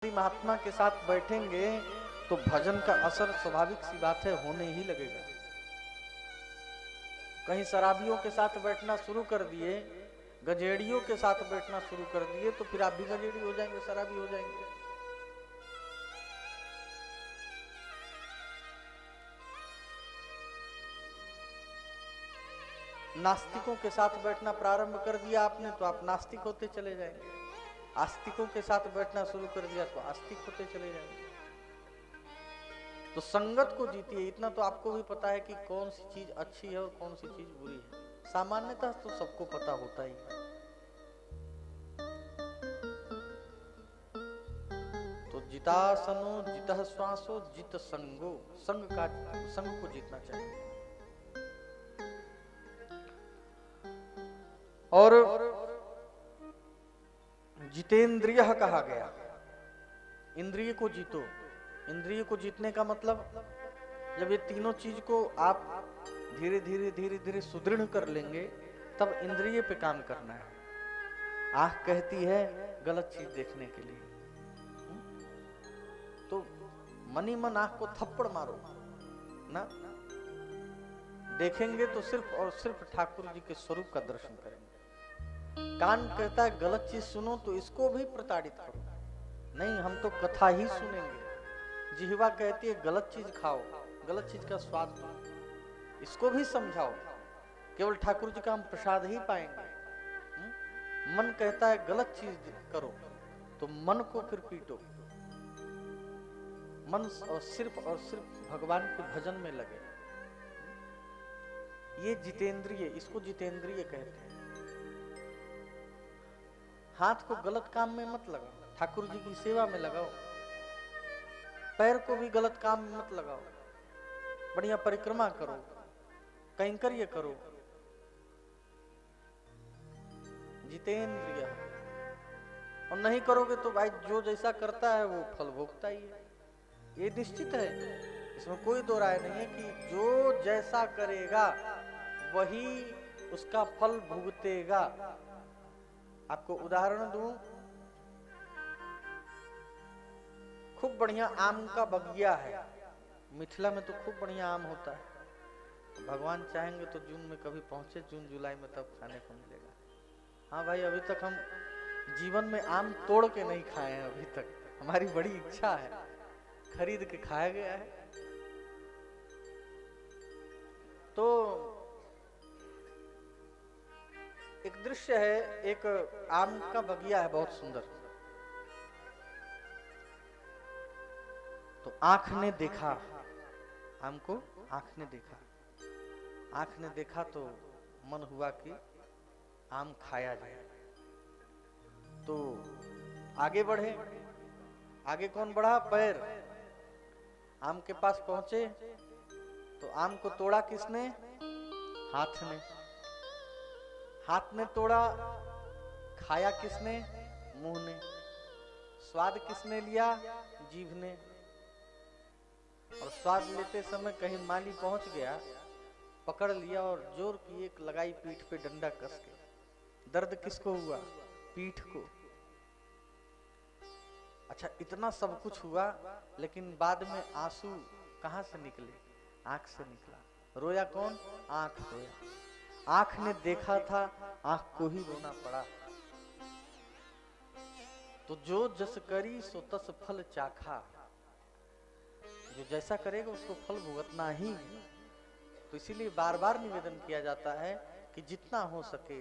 महात्मा के साथ बैठेंगे तो भजन का असर स्वाभाविक सी बात है होने ही लगेगा। कहीं शराबियों के साथ बैठना शुरू कर दिए, गजेड़ियों के साथ बैठना शुरू कर दिए तो फिर आप भी गजेड़ी हो जाएंगे, शराबी हो जाएंगे। नास्तिकों के साथ बैठना प्रारंभ कर दिया आपने तो आप नास्तिक होते चले जाएंगे। आस्तिकों के साथ बैठना शुरू कर दिया तो आस्तिक होते चले जाएंगे। तो संगत को जीतिए। इतना तो आपको भी पता है कि कौन सी चीज अच्छी है और कौन सी चीज बुरी है। सामान्यतः तो सबको पता होता ही है। तो जितासनो जितः श्वासो जित संगो, संग को जीतना चाहिए। और जितेंद्रिय कहा गया, इंद्रिय को जीतो। इंद्रिय को जीतने का मतलब जब ये तीनों चीज को आप धीरे धीरे धीरे धीरे सुदृढ़ कर लेंगे तब इंद्रिय पे काम करना है। आंख कहती है गलत चीज देखने के लिए, तो मनी मन आंख को थप्पड़ मारो ना, देखेंगे तो सिर्फ और सिर्फ ठाकुर जी के स्वरूप का दर्शन करेंगे। कान कहता है गलत चीज सुनो तो इसको भी प्रताड़ित करो, नहीं हम तो कथा ही सुनेंगे। जिह्वा कहती है गलत चीज खाओ, गलत चीज का स्वाद लो, इसको भी समझाओ, केवल ठाकुर जी का हम प्रसाद ही पाएंगे। मन कहता है गलत चीज करो तो मन को फिर पीटो। मन और सिर्फ भगवान के भजन में लगे। ये जितेंद्रिय, इसको जितेंद्रिय कहते हैं। हाथ को गलत काम में मत लगाओ, ठाकुर जी की सेवा में लगाओ। पैर को भी गलत काम में मत लगाओ, बढ़िया परिक्रमा करो, कैंकर्य करो। जितेंद्रिय। और नहीं करोगे तो भाई जो जैसा करता है वो फल भोगता ही है, ये निश्चित है। इसमें कोई दो राय नहीं है कि जो जैसा करेगा वही उसका फल भुगतेगा। आपको उदाहरण दूं, खूब बढ़िया आम का बगिया है, मिथिला में तो खूब बढ़िया आम होता है। भगवान चाहेंगे तो जून में कभी पहुंचे, जून जुलाई में, तब खाने को मिलेगा। हाँ भाई, अभी तक हम जीवन में आम तोड़ के नहीं खाए हैं अभी तक, हमारी बड़ी इच्छा है, खरीद के खाया गया है। तो एक दृश्य है, एक आम का बगिया है बहुत सुंदर। तो आंख ने देखा आम को, आंख ने देखा, आंख ने देखा तो मन हुआ कि आम खाया जाए। तो आगे बढ़े, आगे कौन बढ़ा? पैर। आम के पास पहुंचे तो आम को तोड़ा किसने? हाथ ने। हाथ ने तोड़ा, खाया किसने? मुंह ने। स्वाद किसने लिया? जीभ ने। और स्वाद लेते समय कहीं माली पहुंच गया, पकड़ लिया और जोर की एक लगाई पीठ पे डंडा कस के। दर्द किसको हुआ? पीठ को। अच्छा, इतना सब कुछ हुआ, लेकिन बाद में आंसू कहां से निकले? आंख से निकला। रोया कौन? आंख रोया। आंख ने देखा था, आंख को ही रोना पड़ा। तो जो जस करी सो तस फल चाखा, जो जैसा करेगा उसको फल भुगतना ही। तो इसीलिए बार बार निवेदन किया जाता है कि जितना हो सके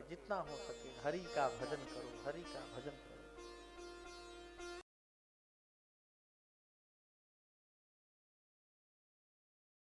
हरि का भजन करो, हरि का भजन करो।